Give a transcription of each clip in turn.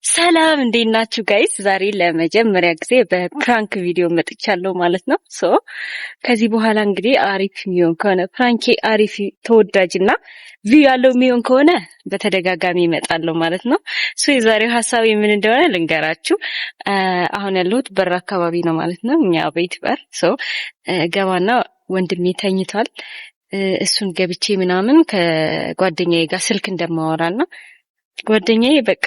ሰላም እንዴት ናችሁ ጋይስ? ዛሬ ለመጀመሪያ ጊዜ በፕራንክ ቪዲዮ መጥቻለሁ ማለት ነው። ከዚህ በኋላ እንግዲህ አሪፍ የሚሆን ከሆነ ፕራንኬ አሪፍ ተወዳጅና ቪው ያለው የሚሆን ከሆነ በተደጋጋሚ እመጣለሁ ማለት ነው። የዛሬው ሀሳብ ምን እንደሆነ ልንገራችሁ። አሁን ያለሁት በር አካባቢ ነው ማለት ነው። እኛ ቤት በር ገባና ወንድሜ ተኝቷል። እሱን ገብቼ ምናምን ከጓደኛዬ ጋር ስልክ እንደማወራና ጓደኛዬ በቃ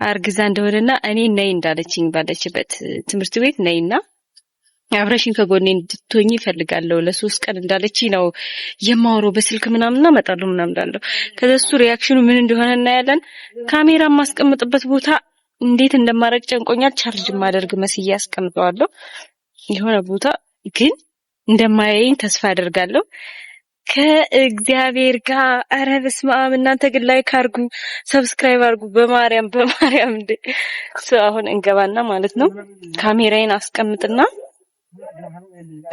አርግዛ እንደሆነና እኔ ነይ እንዳለችኝ ባለችበት ትምህርት ቤት ነይና አብረሽኝ ከጎኔ እንድትሆኚ እፈልጋለሁ ለሶስት ቀን እንዳለችኝ ነው የማወራው በስልክ ምናምንና መጣለው ምናምን እንዳለው። ከዛሱ ሪአክሽኑ ምን እንደሆነ እናያለን። ካሜራ ማስቀምጥበት ቦታ እንዴት እንደማረግ ጨንቆኛል። ቻርጅ ማደርግ መስዬ አስቀምጠዋለሁ የሆነ ቦታ ግን እንደማያየኝ ተስፋ አደርጋለሁ። ከእግዚአብሔር ጋር ኧረ በስመ አብ። እናንተ ግን ላይክ አድርጉ፣ ሰብስክራይብ አድርጉ። በማርያም እንደ አሁን እንገባና ማለት ነው ካሜራዬን አስቀምጥና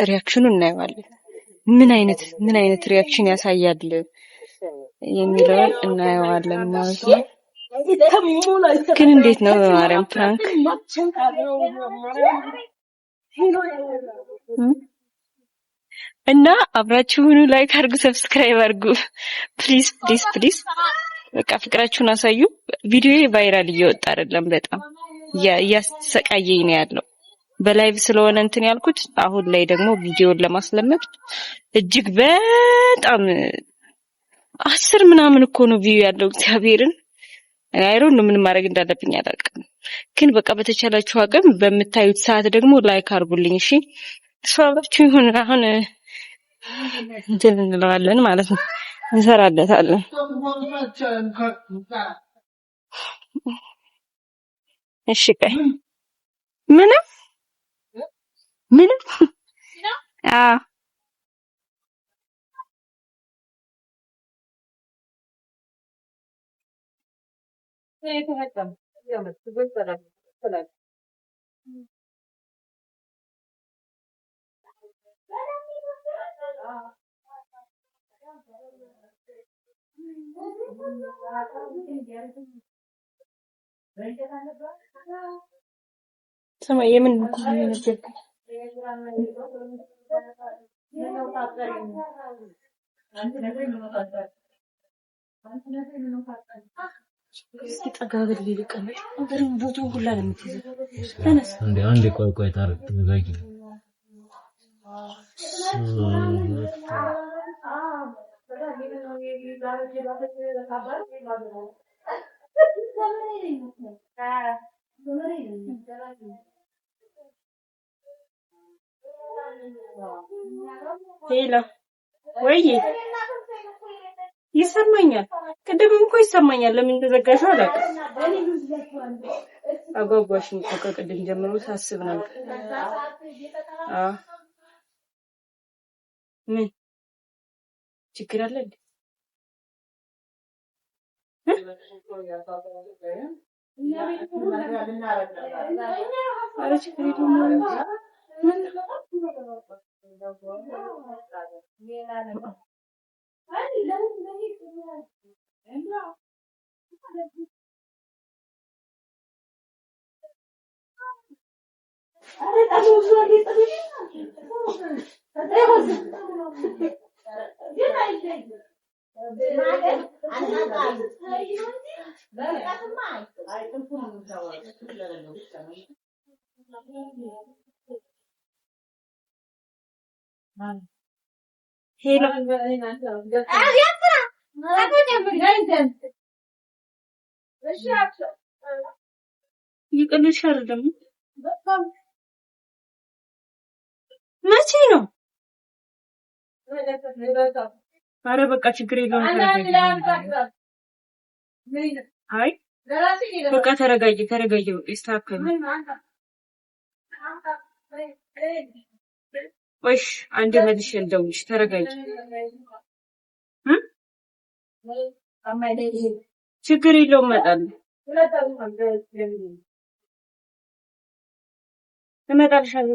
ሪአክሽኑን እናየዋለን። ምን አይነት ሪአክሽን ያሳያል የሚለውን እናየዋለን ማለት ነው። ግን እንዴት ነው በማርያም ፕራንክ እና አብራችሁኑ ላይክ አድርጉ፣ ሰብስክራይብ አድርጉ። ፕሊዝ በቃ ፍቅራችሁን አሳዩ። ቪዲዮዬ ቫይራል እየወጣ አይደለም፣ በጣም እያሰቃየኝ ነው ያለው። በላይቭ ስለሆነ እንትን ያልኩት አሁን ላይ ደግሞ ቪዲዮን ለማስለመድ እጅግ በጣም 10 ምናምን እኮ ነው ቪው ያለው። እግዚአብሔርን አይሮን ነው ምን ማድረግ እንዳለብኝ አላውቅም። ግን በቃ በተቻላችሁ አቅም በምታዩት ሰዓት ደግሞ ላይክ አድርጉልኝ እሺ። ሰዋላችሁ ይሁን አሁን እንትን እንለዋለን ማለት ነው፣ እንሰራለታለን። እሺ ቆይ ምንም አዎ ሰማይ የምን እንኳን ነበር እስኪ ጠጋግል ሊቀመጥ አገርን ቦታው ሁላ ነው የምትይዘው። ተነስ እንዴ አንዴ ቆይ ታረቅ ተዘጋጅ። ሄሎ ወይ ይሰማኛል። ቅድምም እኮ ይሰማኛል። ለምን ተዘጋሽው አላውቅም። አጓጓሽኝ እኮ ከቅድም ጀምሮ ሳስብ ነበር። ምን ችግር አለ እንዴ? ሄሎ ይቅልሽ አይደለም መቼ ነው? ኧረ በቃ ችግር የለውም። አይ በቃ ተረጋጊ። ይስተካከላል። ወይሽ አንዴ መልሼ ልደውልሽ። ተረጋጊ። ችግር የለውም እመጣለሁ።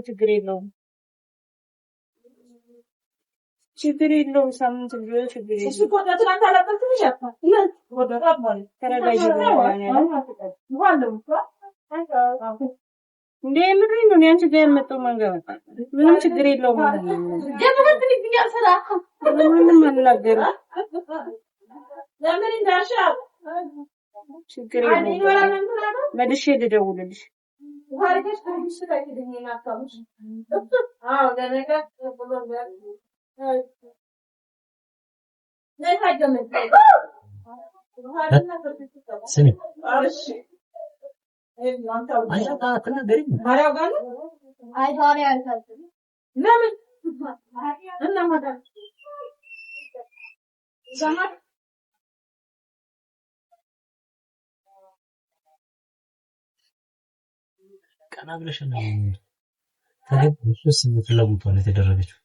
ችግር የለውም። ችግር የለውም። ሳምንት ቢሆን ችግር የለውም። እሱ ቆጣ ትናንት አላጠርኩም ይሻፋ ወደራ ማለት ተረጋጅ እንዴ ምንድን ነው ያንቺ ጋር የመጣው መንገድ ምንም ችግር የለውም ማለት ነው። ደምረን ይብኛል ሰላም ምንም አልናገርም። ለምን እንዳሻው ችግር የለውም። መልሼ ልደውልልሽ ታሪክሽ ከዚህ ላይ ደኝና አታውሽ አዎ ለነገ ብሎ ስሚ ቀና ብለሽ ነው ተገደሽ ፍላጎቷ ነው የተደረገችው።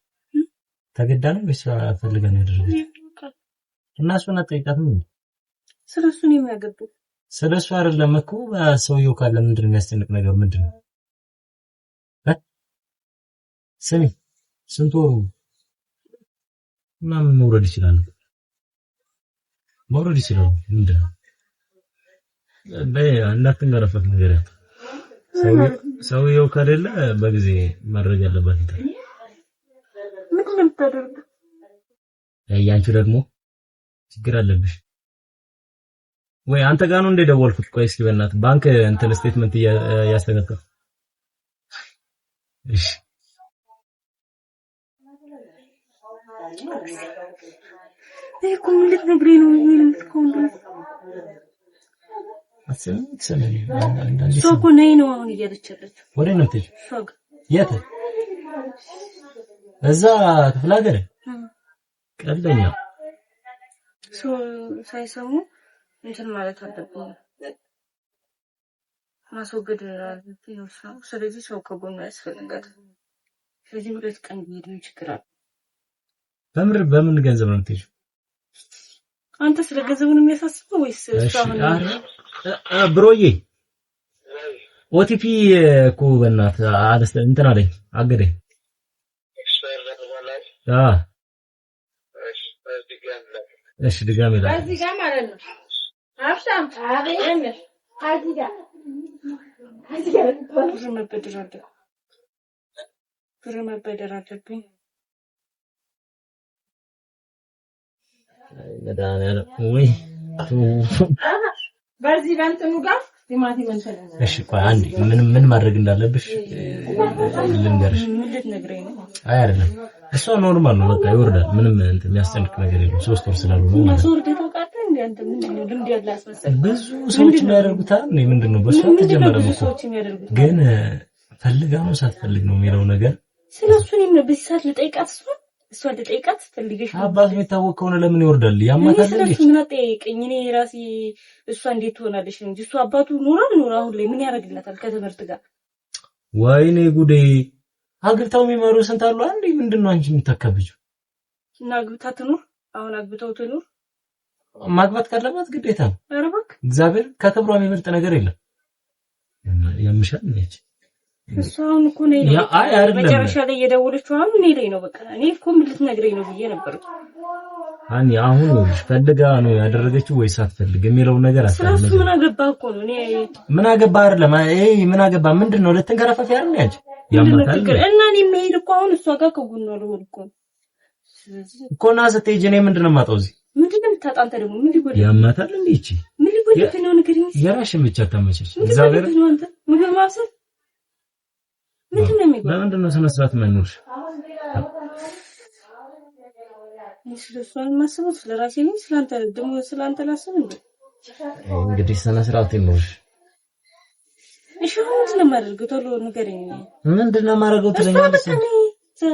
ተገዳ ነው ወይስ ፈልጋ ነው ያደረገችው? እና እሱን አትጠይቃትም እንዴ? ስለሱ ነው የሚያገባው። ስለሱ አይደለም እኮ ሰውየው ካለ ምንድነው የሚያስጨንቅ ነገር ምንድነው? ስሚ ስንት ወሩ ምናምን መውረድ ይችላል ምንድነው? እንዳትንገረፈት ነገር ያለው ሰውየው ከሌለ በጊዜ ማድረግ ያለባት እንትን ምን እንደምታደርግ ያንቺ ደግሞ ችግር አለብሽ ወይ? አንተ ጋር ነው እንደደወልኩት። ቆይ እስኪ በእናትህ ባንክ እንትን ስቴትመንት ያስተካክል። እሺ እኮ ምን ልትነግሪኝ ነው? ሶኮ ነይ ነው አሁን እያለችለት ወደ ነው ትይ ሶግ የት እዛ ክፍለ ሀገር ቀልደኛ ሳይሰሙ እንትን ማለት አለብኝ ማስወገድ አለብኝ ነው። ስለዚህ ሰው ከጎኑ ያስፈልጋል። ስለዚህ ሁለት ቀን ቢሄድም ችግር አለ። በምን ገንዘብ ነው የምትሄጂው? አንተ ስለ ገንዘቡ ነው የሚያሳስበው ወይስ እሷን? ብሮዬ ኦቲፒ እኮ በእናትህ አለስተ እንትን አለኝ አገደኝ። እሺ ድጋሜ ላይ እዚህ ጋር ማለት ነው። አፍሳም አቤት ብር መበደር አለብኝ። መድኃኒዓለም ወይ በዚህ በእንትኑ ጋር ቲማቲም እንትን ነው። እሺ ቆይ አንዴ ምን ማድረግ እንዳለብሽ ልንገርሽ። ምን ልትነግረኝ ነው? አይ አይደለም እሷ ኖርማል ነው በቃ ይወርዳል። ምንም እንትን የሚያስጨንቅ ነገር የለም። 3 ወር ስላሉ ነው ማለት ነው። እንዴ ምንድነው ልምድ ያለ አስመሰል ብዙ ሰዎች የሚያደርጉታል ነው ምንድነው? በሷ ተጀመረ ግን ፈልጋ ነው ሳትፈልግ ነው የሚለው ነገር ስለሱ ነው በዚህ ሰዓት ልጠይቃት እሷ ልጠይቃት ፈልገሽ አባቱ የታወቀው ነው ለምን ይወርዳል? ያማታል እንዴ? ምን አጠይቀኝ እኔ ራሴ እሷ እንዴት ትሆናለሽ እንጂ እሷ አባቱ ኖራ አሁን ላይ ምን ያደርግላታል ከትምህርት ጋር? ወይኔ ጉዴ! አግብታው የሚመሩ ስንት አሉ። አንዴ ምንድነው አንቺ የምታከብጂው? እና አግብታ ትኖር አሁን አግብታው ትኖር ማግባት ካለባት ግዴታ ነው። ኧረ እባክህ እግዚአብሔር ከክብሯ የሚበልጥ ነገር የለም። ያምሻል ነች እሷ አሁን እኮ ነው መጨረሻ ላይ የደወለችው አሁን እኔ ላይ ነው። በቃ እኔ እኮ ምን ልትነግረኝ ነው ብዬ ነበር። አሁን ፈልጋ ነው ያደረገችው ወይስ አትፈልግ የሚለው ነገር አሳብ ስለሱ ምን አገባህ እኮ ነው። እኔ ምን አገባ አይደለም ምን አገባ ምንድነው? ልትንከራፈፍ ያለው ያንቺ ያማታል እና እኔ መሄድ እኮ አሁን እሷ ጋር ከጎኗ ልሆን እኮ ና ስትሄጂ እኔ ምንድነው የማጣው እዚህ? ምንድነው የምታጣንተ ደግሞ ምን ሊጎል ያማታል እንዴ? እቺ ምን ሊጎል ነው ነገር የራስሽን ብቻ ታመጪሽ። እግዚአብሔር ምግብ ማብሰል ምንድነው የሚጎል? ለምንድነው ስነ ስርዓት ማይኖርሽ? ስለሷን ማሰብ ስለራሴ ነው ስላንተ ደግሞ ስላንተ ላስብ እንዴ? እንግዲህ ስነ ስርዓት ይኖርሽ። እሺ አሁን ስለማደርገው ቶሎ ንገረኝ። ምንድነው ማረገው ትለኛለሽ?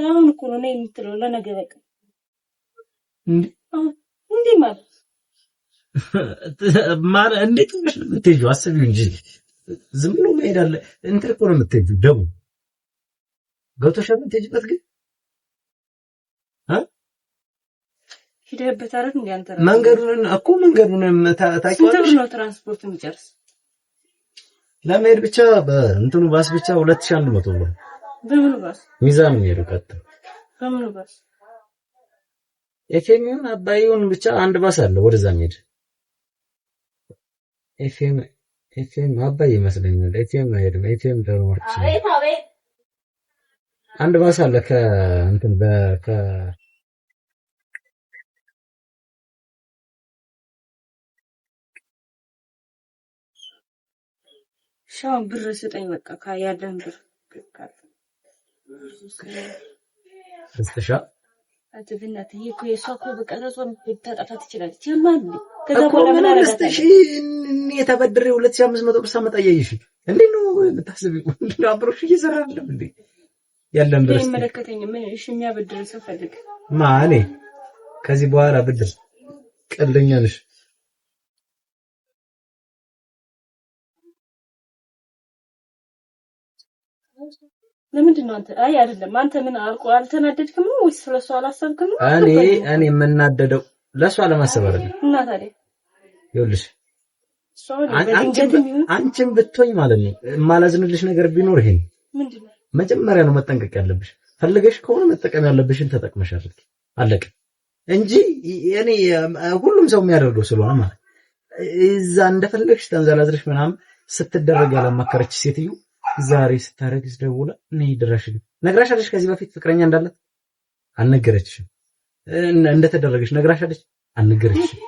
አሁን እኮ ነው ነይ የምትለው ለነገ በቃ እንዴ ማለት እንዴት ነው የምትሄጂው? አስቢው እንጂ ዝም ብሎ መሄድ አለ እንትን እኮ ነው የምትሄጂው። ደግሞ ገብቶሻል የምትሄጂበት ግን ሂደህበት አይደል እንዴ አንተ? መንገዱን ታውቂዋለሽ? ስንት ነው ትራንስፖርት የሚጨርስ? ለመሄድ ብቻ በእንትኑ ባስ ብቻ 2100 ብር። በምኑ ባስ? ሚዛን የሚሄደው ቀጥ በምኑ ባስ? ኤፍኤም አባይውን ብቻ አንድ ባስ አለ ወደዛ የሚሄድ ኤፍኤም አባይ ይመስለኛል። ኤፍኤም አይሄድም። ኤፍኤም ደግሞ አንድ ባስ አለ ከእንትን ሻው ብር ስጠኝ በቃ ካያለን ብር እስተሻ አትብናት ይሄ የሷኮ በቀረጾን ተጣጣ ትችላለች ይማል ከዛ በኋላ ምን አረጋታለሽ? የተበደረ 2500 ብር ሳመጣ ያይሽ እንዴ ነው የምታስቢው? አብሮሽ እየሰራ አይደለም እንዴ ያለን ብር ይመለከተኝ ምን እሺ የሚያበድር ሰው ፈልግ ማኔ ከዚህ በኋላ ብድር ቀልደኛ ነሽ። ለምንድን ነው አንተ አይ አይደለም አንተ ምን አልተናደድክም ነው ወይስ ስለሷ አላሰብክም ነው? እኔ የምናደደው ለሷ ለማሰብ አይደለም። እና ታዲያ ይኸውልሽ አንቺም ብትሆኝ ማለት ነው የማላዝንልሽ ነገር ቢኖር ይሄ ምንድነው? መጀመሪያ ነው መጠንቀቅ ያለብሽ። ፈልገሽ ከሆነ መጠቀም ያለብሽን ተጠቅመሻል አለቀ እንጂ እኔ ሁሉም ሰው የሚያደርገው ስለሆነ ማለት እዛ እንደፈለግሽ ተንዘላዝረሽ ምናምን ስትደረግ ያላማከረች ሴትዮ ዛሬ ስታረግስ ደውላ ነይ ድረሽልኝ ነግራሻለሽ። ከዚህ በፊት ፍቅረኛ እንዳላት አልነገረችሽም? እንደተደረገሽ ነግራሻለች? አልነገረችሽም?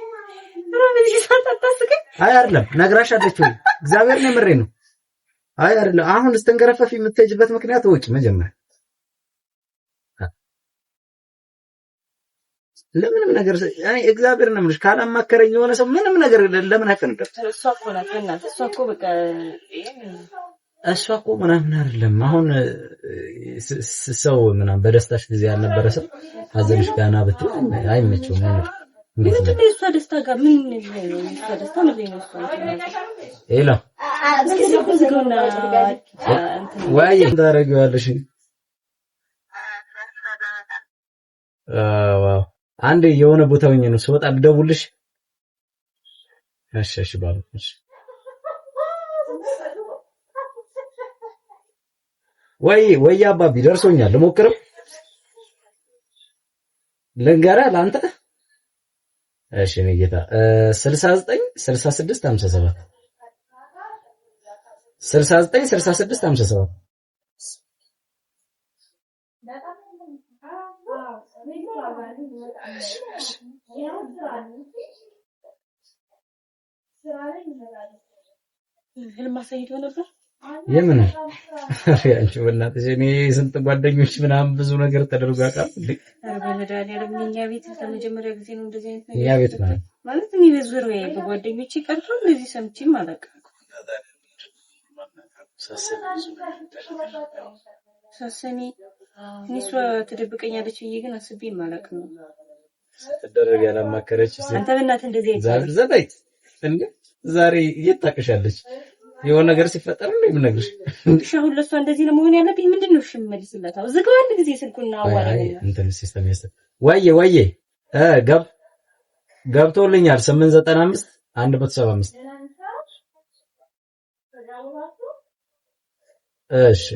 አይ አይደለም ነግራሻለች ወይ? እግዚአብሔር ነው ምሬ ነው። አይ አይደለም አሁን ስትንገረፈፊ የምትሄጂበት ምክንያት ወቂ መጀመሪያ ለምንም ነገር እኔ እግዚአብሔር ነው የምልሽ ካላማከረኝ የሆነ ሰው ምንም ነገር ለምን አይፈንደም? እሷ እኮ ናት እናት እሷ እኮ በቃ እሷ እኮ ምናምን አይደለም አሁን ሰው ምናምን በደስታሽ ጊዜ ያልነበረ ሰው ሀዘንሽ ጋና ብትሆን አይመቸውም ማለት እንዴት ነው እሷ ደስታ ጋር ምን ነው እሷ ደስታ ምን ነው እሷ ኤላ ወይ ታረጋለሽ ዋው አንዴ የሆነ ቦታ ሆኜ ነው ስወጣ ልደውልሽ እሺ ባሉሽ ወይ አባቢ ደርሶኛል ልሞክረው ልንገርህ ለአንተ እሺ እኔ ጌታ 69 66 57 69 66 57 ህልም አሳይቶ ነበር የምን አንቺ በእናትሽ እኔ ስንት ጓደኞች ምናምን ብዙ ነገር ተደርጎ ያውቃል እንዴ? በመድኃኒዓለም እኛ ቤት ለመጀመሪያ ጊዜ ነው እንደዚህ አይነት ነገር። እኛ ቤት ማለት እኔ በዙሪያዬ በጓደኞቼ ቀርቶ እንደዚህ ሰምቼም አላውቅም። ሳሰኒ እሷ ትደብቀኛለች ብዬ ግን አስቤም አላውቅም ነው ስትደረግ ያላማከረች አንተ በእናትህ እንደዚህ አይተህ ዘበይ እንዴ ዛሬ እየታቀሻለች የሆነ ነገር ሲፈጠር ነው የምነግርሽ። እሺ አሁን ለሷ እንደዚህ ነው መሆን ያለብኝ ምንድነው? እሺ መልስላታው ዝጋው አንድ ጊዜ ስልኩና አዋራኝ እንትን ሲስተም ወዬ ገብቶልኛል 895 175 እሺ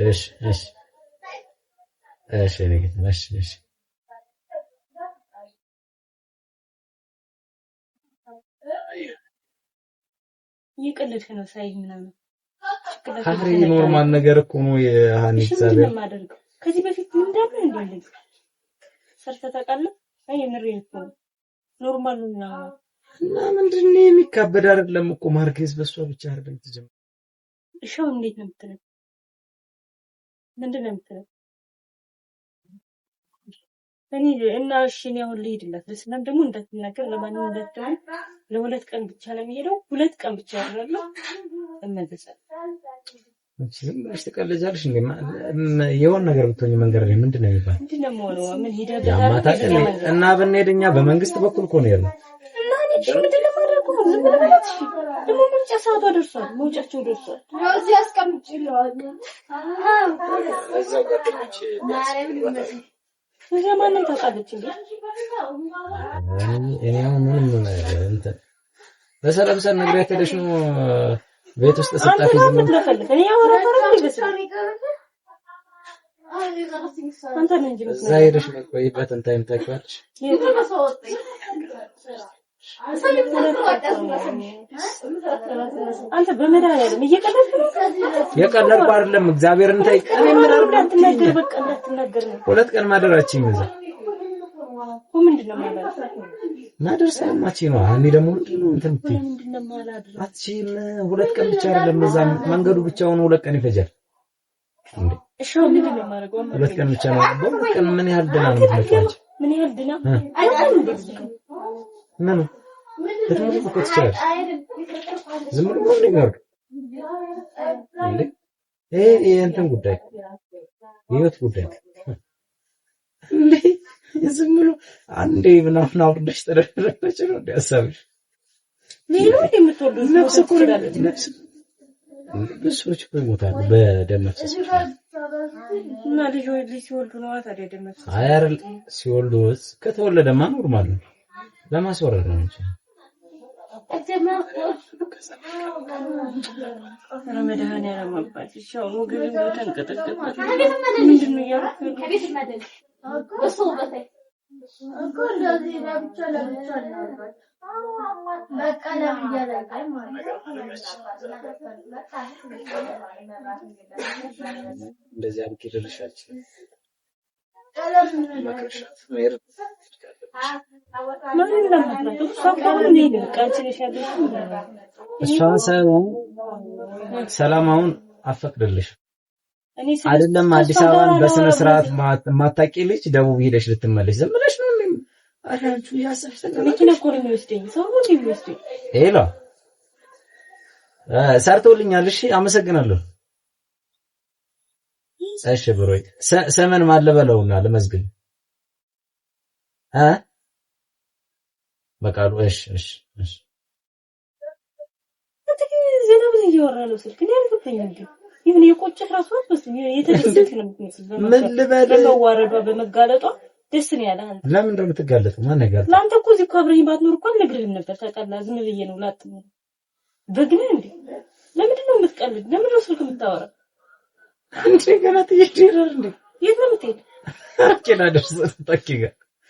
ይቀልድህ ነው ሳይ ምናምን ካፍሪ ኖርማል ነገር እኮ ነው የሃኒ ዛሬ ከዚህ በፊት ምን እንደምን እንደልኝ ሰርተህ ታውቃለህ? አይ የምሬን እኮ ኖርማል ነው እና ምንድነው የሚካበድ አይደለም እኮ ማርኬዝ በሷ ብቻ አይደለም ተጀመረ። እሺው እንዴት ነው የምትለው? ምንድነው የምትለው? እኔ እና እሺ ነው አሁን ልሄድላት ለሰላም ደግሞ እንዳትናገር ለማንም እንዳትደውል ለሁለት ቀን ብቻ ነው የሚሄደው 2 ቀን ብቻ ያደርጋለሁ እመለሳለሁ እቺም ተቀለጃለሽ እንዴ የሆነ ነገር ብትሆኝ መንገር ላይ ምንድነው የሚባል ምንድነው ሞነው ምን ሄደህ ያማታቀል እና በእንሄድኛ በመንግስት በኩል እኮ ነው ያለው እና እኔ ምንድነው ማድረግ ነው ዝም ብለህ ማለት እሺ ደግሞ ምንጭ ሰዓቷ ደርሷል መውጫቸው ደርሷል እዚህ አስቀምጪልዋለሁ እዛው ጓደኞቼ ማንም ታውቃለች እንዴ እኔ አሁን ምንም እንትን በሰላም ሰን ነግሬያት ሄደሽ ነው ቤት ውስጥ ተሰጣፊ ዝም ብለህ እኔ ያወራው አንተ ምን እንጂ እዛ ሄደሽ መቆይበትን ታይም ታውቂዋለሽ? አንተ በመድኃኒዓለም እየቀለድክ ነው። የቀለድኩ አይደለም። እግዚአብሔርን ታይ እኔ ምን አትናገር፣ በቃ እንዳትናገር ነው። 2 ቀን ማደራችኝ እዛ ምንድነው ማለት ማደር ሰማች ነው። እኔ ደግሞ ምንድነው ማለት አትችይም። 2 ቀን ብቻ አይደለም እዛ መንገዱ ብቻውን 2 ቀን ይፈጃል እንዴ? እሺ ምንድነው ማረጋው? 2 ቀን ብቻ ነው። በሁለት ቀን ምን ያህል ደህና ነው የምትመጪው? ምን ያህል ደህና አይደለም ምን ለምን እኮ ትችላለሽ። ዝም ብሎ ነው የሚወርድ እንዴ? ይሄ እንትን ጉዳይ የህይወት ጉዳይ እንዴ? ዝም ብሎ አንዴ ምናምን አውርደሽ ተደረገች ነው ሐሳብሽ። ሌላው የምትወልዱ ነፍስ እኮ ነፍስ ብዙ ሰዎች እኮ ይሞታሉ በደም መፍሰስ እና ልጅ ሲወልዱ ነው ታዲያ ደም መፍሰስ። አይ አይደል ሲወልዱ ከተወለደማ ኖርማል ነው። ለማስወረድ ነው እንጂ መድኃኒዓለም አባት ይሻው ነው ግን ተንቀጠቀጠ። ምንድነው ያልኩት? እሱ በተይ እኮ እንደዚህ ለብቻ ነው በቃ ለብቻ እንደዚህ አድርጌ ልልሻችሁ ሰላም አሁን አፈቅድልሽ አይደለም አዲስ አበባን በስነ ስርዓት ማታቂ ልጅ ደቡብ ሄደሽ ልትመለሽ ዝም ብለሽ ነው አራንቹ ያሰፍተ መኪና እኮ ነው የሚወስደኝ ሰው ነው የሚወስደኝ። ሄሎ ሰርቶልኛል። እሺ አመሰግናለሁ። እሺ ብሮይ ሰመን ማለበለውና ለመዝግብ በቃሉ እሺ እሺ እሺ ዜና ምን እያወራለሁ ስልክ ነው ያልኩኝ እንዴ? ይሁን የቆጨት ራሱ አስመስኝ የተደሰተ ነው የምትመስለው። ምን ልበል በመዋረዷ በመጋለጧ ደስ ነው ያለ። አንተ ለምን እንደምትጋለጥ ማን ነገር ላንተ እኮ እዚህ እኮ አብረኝ ባትኖር እኮ አልነግርህም ነበር። ታውቃለህ ዝም ብዬ ነው ላጥ ነው በግነ እንዴ? ለምንድን ነው የምትቀልድ? ለምንድን ነው ስልክ የምታወራ? አንቺ ገና ትይጅራል እንዴ? የት ነው የምትሄድ? አኬና ደርሰ ተጠቂጋ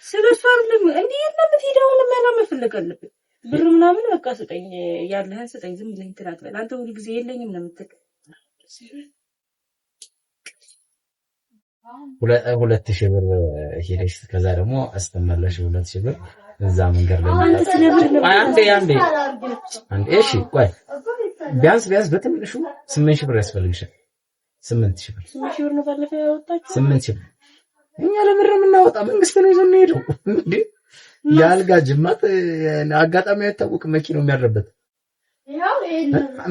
ስለሱ አይደለም እንዴ? የት ነው የምትሄድ? አሁን ምን መፈለግ አለብህ? ብር ምናምን በቃ ስጠኝ፣ ያለህን ስጠኝ። ዝም ብለህ እንትን አትበል። አንተ ሁሉ ጊዜ የለኝም ነው የምትል። 2000 ብር ሄደሽ ከዛ ደግሞ አስተመለሽ 2000 ብር እዛ መንገድ ላይ አንዴ እሺ ቆይ ቢያንስ በትንሹ 8000 ብር ያስፈልግሻል። 8000 ብር 8000 ብር ነው ባለፈው ያወጣችሁ። 8000 ብር እኛ ለምን የምናወጣ መንግስት ነው ይዘን ሄደው እንዴ? ያልጋ ጅማት አጋጣሚ አይታወቅም መኪናው የሚያረበት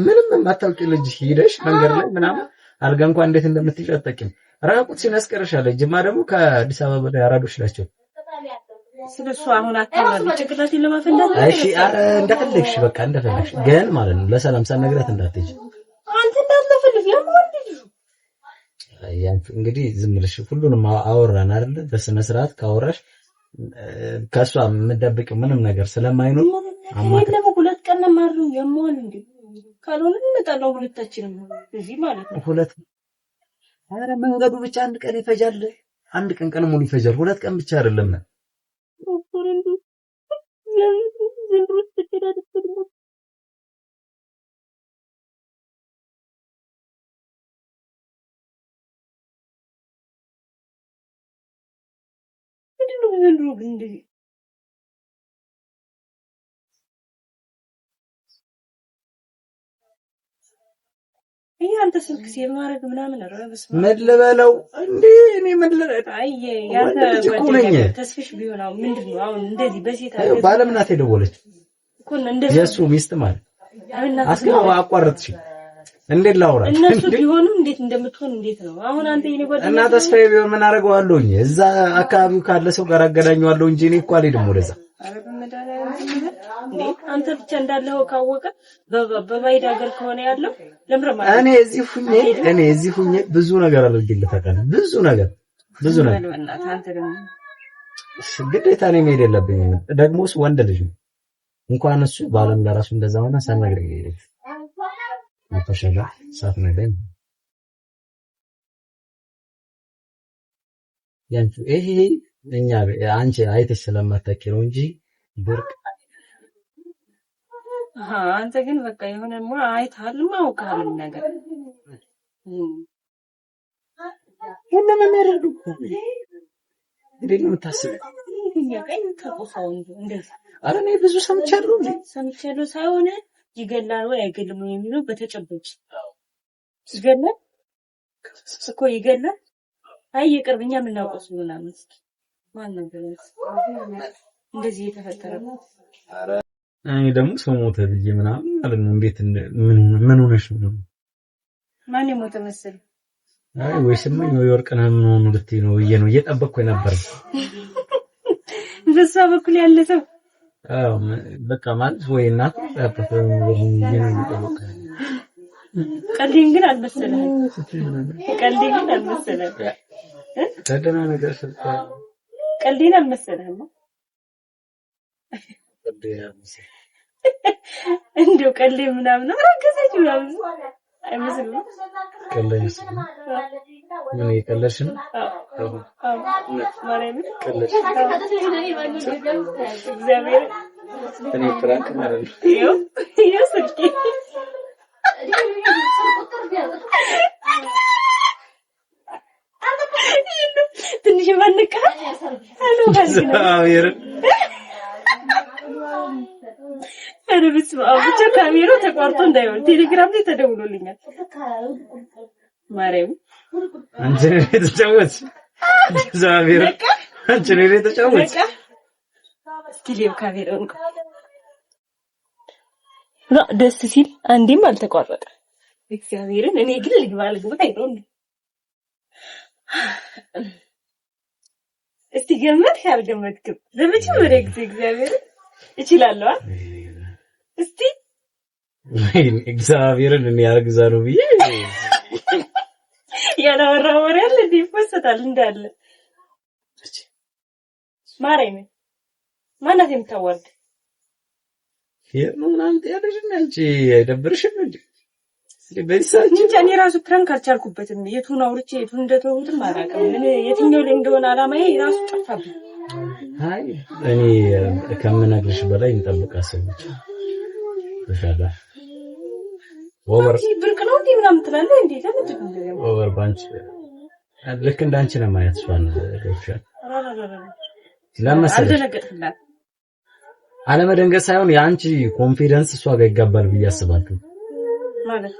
ምንም የማታውቂ ልጅ ሄደሽ መንገድ ላይ ምናምን አልጋ እንኳን እንዴት እንደምትይዥ አታውቂም። ራቁት ሲነስቀርሻል። ጅማ ደግሞ ከአዲስ አበባ በላይ አራዶች ናቸው። ስለሱ አሁን አታውቃለህ ጭቅላቴን ለማፈንዳት። እሺ አረ እንደፈለግሽ በቃ እንደፈለግሽ ግን ማለት ነው ለሰላም ሳትነግራት እንዳትሄጂ። አንተ እንዳትፈልግ ያማልጅ ያንቺ እንግዲህ ዝም ብለሽ ሁሉንም አወራን አይደል? በስነ ስርዓት ካወራሽ ከሷ የምትደብቂው ምንም ነገር ስለማይኖር አማት ለምን 2 ቀን ማሩ ያማል እንዴ? ካልሆነ እንጣላው ሁለታችንም እዚህ ማለት ነው። አረ መንገዱ ብቻ 1 ቀን ይፈጃል። 1 ቀን ሙሉ ይፈጃል። 2 ቀን ብቻ አይደለም። አንተ ስልክ ሲማረግ ምናምን አረበስ ምን ልበለው እንዴ? እኔ ምን ልበለው? አይ ያንተ ጓደኛ ተስፍሽ ቢሆን አሁን ምንድነው አሁን እንደዚህ በሴት አይ ባለምናት የደወለች እኮ እንደዚህ የሱ ሚስት ማለት አስከው አቋረጥሽ። እንዴት ላውራ? እነሱ ቢሆንም እንዴት እንደምትሆን እንዴት ነው አሁን አንተ የኔ ጓደኛ እና ተስፋዬ ቢሆን ምን አደርገዋለሁኝ? እዛ አካባቢው ካለ ሰው ጋር አገናኘዋለሁ እንጂ እኔ እኮ አልሄድም ወደዛ። አንተ ብቻ እንዳለው ካወቀ በባይድ ሀገር ከሆነ ያለው ለምረማ እኔ እዚህ ሁኜ ብዙ ነገር አድርጌልታለሁ። ብዙ ነገር አንተ ደግሞ ግዴታ እኔ መሄድ የለብኝም። ደግሞስ ወንድ ልጅ ነው እንኳን እሱ ባለም ለራሱ እንደዛ ሆነ ሳነግረኝ ማፈሻላ ሳት ነገር ያንቺ ይሄ እኛ አንቺ አይተሽ ስለማታውቂ ነው እንጂ ብርቅ። አንተ ግን በቃ የሆነማ አይተሃል ማውቃል ነገር የለም የሚያደርጉ እንዴት ነው የምታስበው? ኧረ እኔ ብዙ ሰምቻለሁ ሳይሆን ይገላል ወይ አይገልም የሚለው በተጨባጭ ይገላል እኮ ይገላል። አይ የቅርብኛ የምናውቀው ስለሆነ እስኪ ማን ነው እንደዚህ የተፈጠረው? እኔ ደግሞ ሰው ሞተ ብዬ ምናምን ማለት ነው። እንዴት ምን ሆነሽ ነው? ማን የሞተ መሰለኝ? አይ ወይ ስመኝ ወይ ወርቅነህ ምን ሆነ ልትይ ነው ብዬ ነው እየጠበቅኩ ነበር። በሷ በኩል ያለ ሰው አዎ በቃ ማለት ወይ እናት አባቱ ቀልዴን ግን አልመሰለህም። ቀልዴን ግን አልመሰለህም። ተደና ነገር ሰጥቷል። ቀልዴን አልመሰለህም። እንደው ቀልዴ ምናምን አረገዘች ምናምን አይመስልም። ቀልዴስ ምን ይቀለሽ ነው? ማርያም ቀልዴ እግዚአብሔር እኔ ፍራንክ ማለት ነው። ይኸው ስልኬ ትንሽ ማንቃ አሎ እግዚአብሔር አረ በስመ አብ ብቻ ካሜራው ተቋርጦ እንዳይሆን ቴሌግራም ላይ ተደውሎልኛል። ማርያም አንቺ ነሽ የተጫወትሽ? እግዚአብሔር አንቺ ነሽ የተጫወትሽ? እስኪ ሌው ካሜራው ደስ ሲል አንዴም አልተቋረጠ። እግዚአብሔርን እኔ ግን ልግባ አይደል? እስቲ ገመት ያልገመትክም ለመጀመሪያ ጊዜ እግዚአብሔርን እችላለሁ። እስቲ ወይኔ እግዚአብሔርን እኔ ያርግዛ ነው ብዬ ያላወራው ወሬ አለ እንዴ? ይፈሰታል እንዳለ ማርያም ማናት የምታዋርድ ምናምን ያለሽ እንጂ አይደብርሽም እንዴ? በዚህ እኔ ራሱ ፕራንክ አልቻልኩበትም። የቱን አውርቼ የቱን እንደተውኩትም አላውቅም። ምን የትኛው ላይ እንደሆነ አላማዬ ራሱ ጠፋብኝ። አይ እኔ ከምነግርሽ በላይ እንጠብቃ ሰዎች ተሻለ ኦቨር ብርቅ ነው እንዴ ምናምን ትላለህ እንዴ? ለምንድን ነው ኦቨር ባንች ልክ እንዳንቺ ነው ማየት ሷን ገብሻል። ለምሳሌ አልደነገጥክላት አለመደንገጥ ሳይሆን የአንቺ ኮንፊደንስ እሷ ጋር ይጋባል ብዬ አስባለሁ። ማለት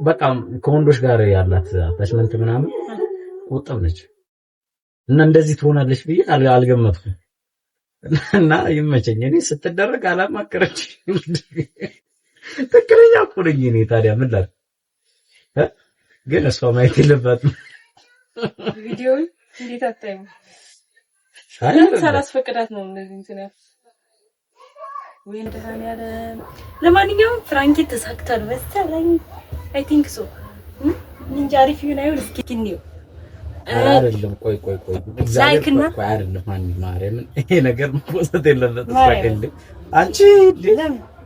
በቃ ከወንዶች ጋር ያላት አታችመንት ምናምን ቁጥብ ነች እና እንደዚህ ትሆናለች ብዬ አልገመትኩም። እና ይመቸኝ እኔ ስትደረግ አላማከረች ትክክለኛ እኮ ነኝ እኔ። ታዲያ ምን ላድርግ? ግን እሷ ማየት የለባትም ቪዲዮውን። እንዴት አታይም? ሳላስፈቅዳት ነው እንደዚህ እንትን ወይ እንደሃን ያለ። ለማንኛውም ፍራንኪ ተሳክቷል መሰለኝ። አይ ቲንክ ሶ እንጃ። አሪፍ ይሁን አይሁን እስኪ እንየው። አይደለም ቆይ እግዚአብሔር ቆይ አይደለም ማርያምን ይሄ ነገር መወሰድ የለበትም። ታውቂልኝ አንቺ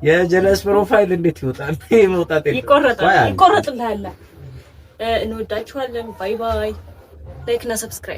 የጀለስ ፕሮፋይል እንዴት ይወጣል? ይሄ መውጣት ይቆረጥልሃል። እንወዳችኋለን። ባይ ባይ። ላይክ እና ሰብስክራይብ